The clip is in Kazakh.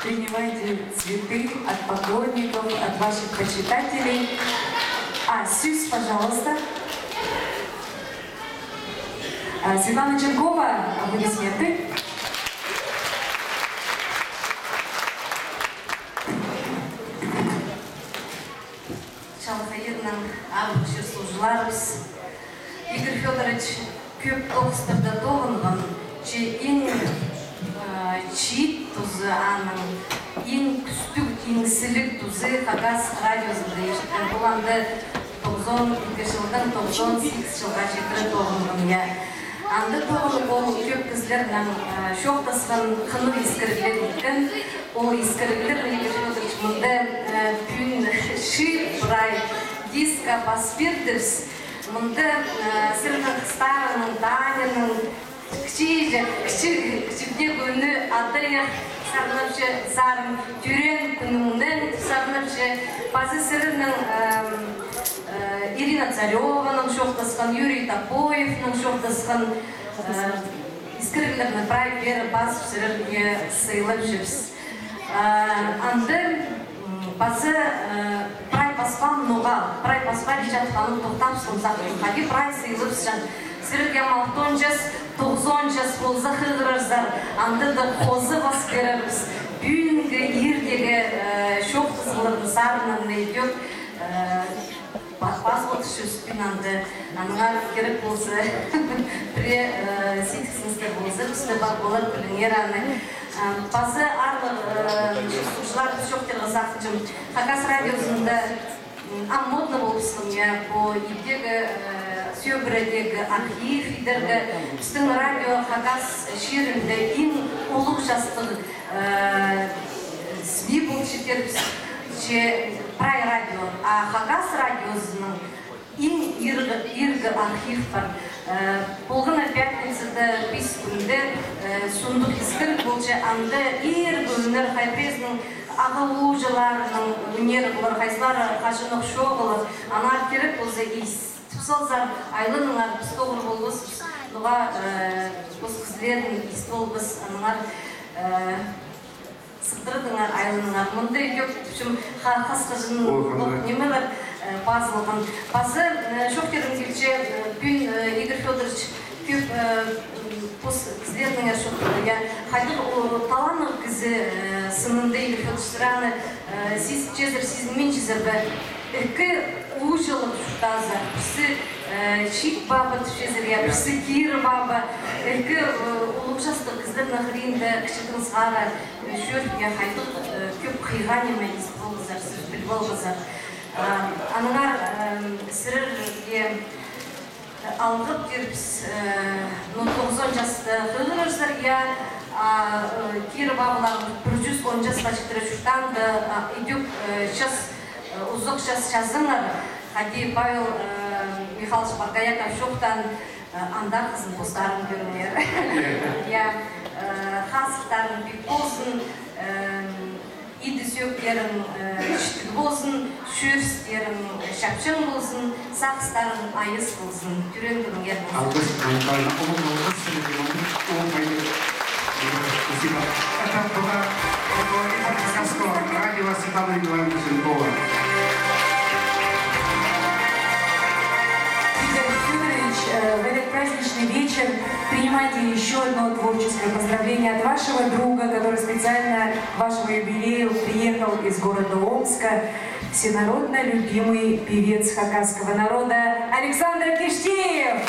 принимайте цветы от поклонников, от ваших почитателей. Сюз, пожалуйста. Светлана Черкова, аплодисменты. Шалхайырның арбықшы служыларыз. Игорь Федорович көп тоғыстырда тоғынған, че ең чиит тұзы аның, ең күстік, ең сілік тұзы Хагас радиосында ештен боланды 92 жылдан 98 жылға жетірі тоғынған. Анды тоғынып ол көп кізлерінің шоқтасқан қынық ескірілер екен. Ол ескірілер Игорь Федорович мұнда пүн шир бұрай диско баспердірс. Мұнда сірдің қыстарының, Даняның, кішігде көні адайы сарнапшы сарын түрен күніңнен сарнапшы базы сірінің Ирина Цареваның шоқтасқан, Юрий Топоевның шоқтасқан искіргілерінің прай бері базы сірерге сыйлып жүрс. Анды базы прай паспан ноғал, прай паспан жатқанын тоқтап сұнсақын қаги прай сыйлып жан. Сірерге 90 жас болза қығырыздар, анды да қозы бас береріз. Бүйінгі ердегі шоқтасылардың сарынан дейдек Паспорт шүспинанды, анығар керек болсы, пре ситіксіңіздер болсы, үсті бар болар күліңер аны. Базы арлық ұшылар шоқтерға сақтычым. Хагас радиосында модны болысын, по идегі, сөбіредегі архив идергі, үстің радио Хагас шерінде ең олық жастық СМИ бұл шетербіз. Прай радио, Хагас радиосының ең ергі архив бар. Болғына пятницада біз күнді сұндық ескір болчы анды ергі өнер хайпрезінің ағылу жыларының өнері бұлар қайсылары қажынық шоғылы анар керек болса түпсалзар айлыныңар біз тоғыр болғыз бұға біз қызлердің істолғыз анар сықтырдыңар айлыңар. Мұнда көп түшім қасқыжының немелер базылған. Базы шоқтердің келче күн Игорь Федорович көп қызлердің шоқтырды. Қайдық таланық кізі сынында Игорь Федорович сұраны сіз жезір, сіздің мен жезір бәр. Үркі ұжылық жұқтазы, бірсі чик бабы түшезірге, бірсі кир бабы, үркі ұлық жастық кіздердің ғырейінді кішігін сғары жүрге қайдық көп қиғанеме есболғызар, сіз білболғызар. Аныңар сірірге алғып дербіз 90 жасты қылырыздар, кир бабылар 110 жасқа жетірі жұқтанды, идек час Узок жазыңар, қади Павел Михайлович Баргаяков шоқтан анда қызын постарын көрінер. Қасықтарын бек болсын, иді сөктерін үштік болсын, шөрістерін шапшын болсын, сақыстарын айыз болсын, түрен көрінер В этот праздничный вечер принимайте еще одно творческое поздравление от вашего друга, который специально к вашему юбилею приехал из города Омска, всенародно любимый певец хакасского народа Александр Киштиев.